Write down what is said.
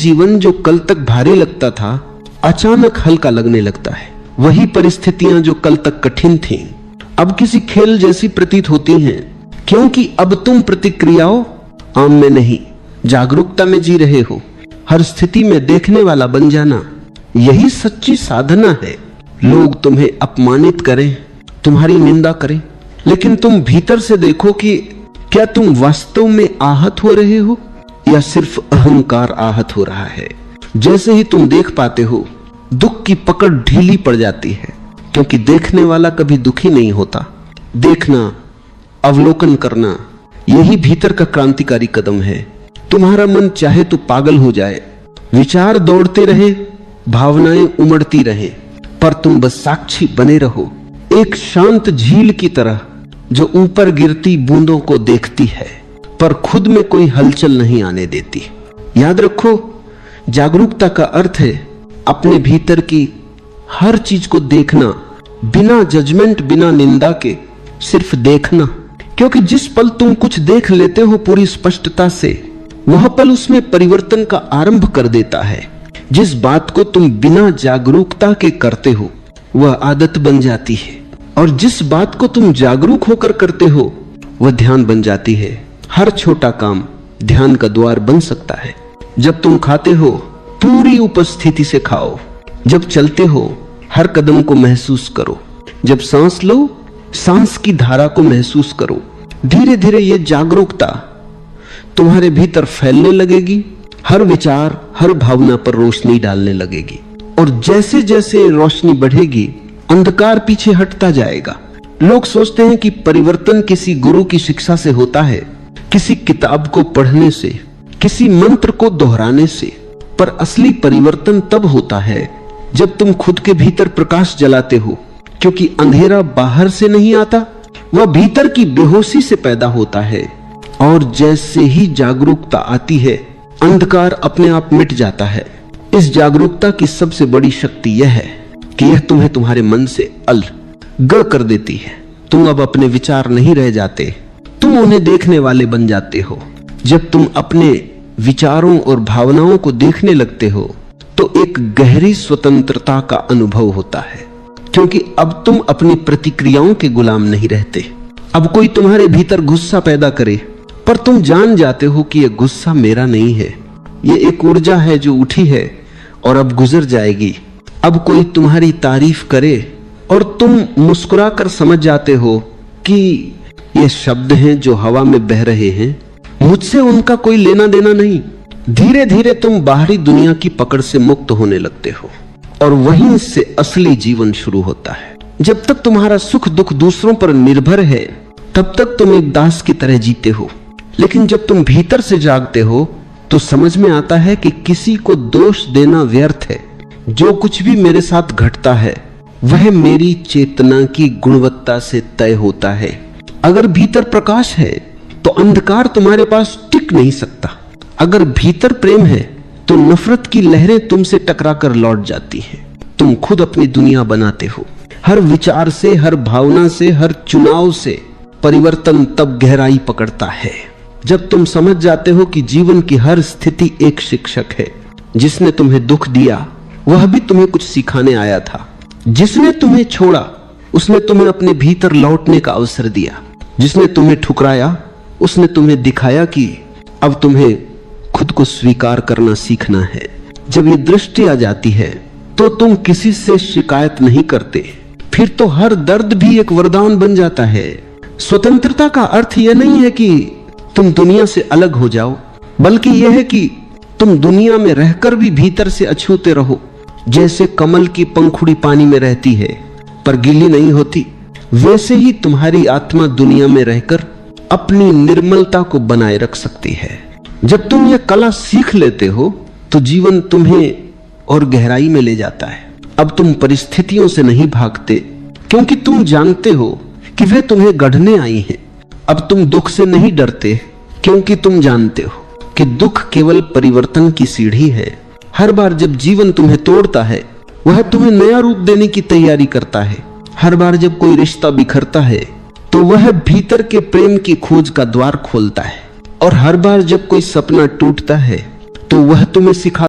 जीवन जो कल तक भारी लगता था अचानक हल्का लगने लगता है। वही परिस्थितियां जो कल तक कठिन थीं अब किसी खेल जैसी प्रतीत होती हैं, क्योंकि अब तुम प्रतिक्रियाओं आम में नहीं जागरूकता में जी रहे हो। हर स्थिति में देखने वाला बन जाना यही सच्ची साधना है। लोग तुम्हें अपमानित करें, तुम्हारी निंदा करें, लेकिन तुम भीतर से देखो कि क्या तुम वास्तव में आहत हो रहे हो या सिर्फ अहंकार आहत हो रहा है। जैसे ही तुम देख पाते हो दुख की पकड़ ढीली पड़ जाती है, क्योंकि देखने वाला कभी दुखी नहीं होता। देखना, अवलोकन करना, यही भीतर का क्रांतिकारी कदम है। तुम्हारा मन चाहे तो पागल हो जाए, विचार दौड़ते रहे, भावनाएं उमड़ती रहे, पर तुम बस साक्षी बने रहो, एक शांत झील की तरह जो ऊपर गिरती बूंदों को देखती है पर खुद में कोई हलचल नहीं आने देती। याद रखो, जागरूकता का अर्थ है अपने भीतर की हर चीज को देखना, बिना जजमेंट, बिना निंदा के, सिर्फ देखना। क्योंकि जिस पल तुम कुछ देख लेते हो पूरी स्पष्टता से, वह पल उसमें परिवर्तन का आरंभ कर देता है। जिस बात को तुम बिना जागरूकता के करते हो वह आदत बन जाती है, और जिस बात को तुम जागरूक होकर करते हो वह ध्यान बन जाती है। हर छोटा काम ध्यान का द्वार बन सकता है। जब तुम खाते हो पूरी उपस्थिति से खाओ, जब चलते हो हर कदम को महसूस करो, जब सांस लो सांस की धारा को महसूस करो। धीरे धीरे ये जागरूकता तुम्हारे भीतर फैलने लगेगी, हर विचार, हर भावना पर रोशनी डालने लगेगी, और जैसे जैसे रोशनी बढ़ेगी अंधकार पीछे हटता जाएगा। लोग सोचते हैं कि परिवर्तन किसी गुरु की शिक्षा से होता है, किसी किताब को पढ़ने से, किसी मंत्र को दोहराने से, पर असली परिवर्तन तब होता है जब तुम खुद के भीतर प्रकाश जलाते हो, क्योंकि अंधेरा बाहर से नहीं आता, वह भीतर की बेहोशी से पैदा होता है। और जैसे ही जागरूकता आती है अंधकार अपने आप मिट जाता है। इस जागरूकता की सबसे बड़ी शक्ति यह है कि यह तुम्हें तुम्हारे मन से अलग कर देती है। तुम अब अपने विचार नहीं रह जाते, तुम उन्हें देखने वाले बन जाते हो। जब तुम अपने विचारों और भावनाओं को देखने लगते हो तो एक गहरी स्वतंत्रता का अनुभव होता है, क्योंकि अब तुम अपनी प्रतिक्रियाओं के गुलाम नहीं रहते। अब कोई तुम्हारे भीतर गुस्सा पैदा करे पर तुम जान जाते हो कि यह गुस्सा मेरा नहीं है, यह एक ऊर्जा है जो उठी है और अब गुजर जाएगी। अब कोई तुम्हारी तारीफ करे और तुम मुस्कुराकर समझ जाते हो कि ये शब्द हैं जो हवा में बह रहे हैं, मुझसे उनका कोई लेना देना नहीं। धीरे धीरे तुम बाहरी दुनिया की पकड़ से मुक्त होने लगते हो, और वहीं से असली जीवन शुरू होता है। जब तक तुम्हारा सुख दुख दूसरों पर निर्भर है तब तक तुम एक दास की तरह जीते हो, लेकिन जब तुम भीतर से जागते हो तो समझ में आता है कि किसी को दोष देना व्यर्थ है। जो कुछ भी मेरे साथ घटता है वह मेरी चेतना की गुणवत्ता से तय होता है। अगर भीतर प्रकाश है तो अंधकार तुम्हारे पास टिक नहीं सकता। अगर भीतर प्रेम है तो नफरत की लहरें तुमसे टकराकर लौट जाती हैं। तुम खुद अपनी दुनिया बनाते हो। हर विचार से, हर भावना से, हर चुनाव से परिवर्तन तब गहराई पकड़ता है जब तुम समझ जाते हो कि जीवन की हर स्थिति एक शिक्षक है। जिसने तुम्हें दुख दिया वह भी तुम्हें कुछ सिखाने आया था। जिसने तुम्हें छोड़ा उसने तुम्हें अपने भीतर लौटने का अवसर दिया। जिसने तुम्हें ठुकराया उसने तुम्हें दिखाया कि अब तुम्हें खुद को स्वीकार करना सीखना है। जब ये दृष्टि आ जाती है तो तुम किसी से शिकायत नहीं करते। फिर तो हर दर्द भी एक वरदान बन जाता है। स्वतंत्रता का अर्थ यह नहीं है कि तुम दुनिया से अलग हो जाओ, बल्कि यह है कि तुम दुनिया में रहकर भी भीतर से अछूते रहो। जैसे कमल की पंखुड़ी पानी में रहती है पर गीली नहीं होती, वैसे ही तुम्हारी आत्मा दुनिया में रहकर अपनी निर्मलता को बनाए रख सकती है। जब तुम यह कला सीख लेते हो तो जीवन तुम्हें और गहराई में ले जाता है। अब तुम परिस्थितियों से नहीं भागते, क्योंकि तुम जानते हो कि वे तुम्हें गढ़ने आई हैं। अब तुम दुख से नहीं डरते, क्योंकि तुम जानते हो कि दुख केवल परिवर्तन की सीढ़ी है। हर बार जब जीवन तुम्हें तोड़ता है वह तुम्हें नया रूप देने की तैयारी करता है। हर बार जब कोई रिश्ता बिखरता है तो वह भीतर के प्रेम की खोज का द्वार खोलता है। और हर बार जब कोई सपना टूटता है तो वह तुम्हें सिखा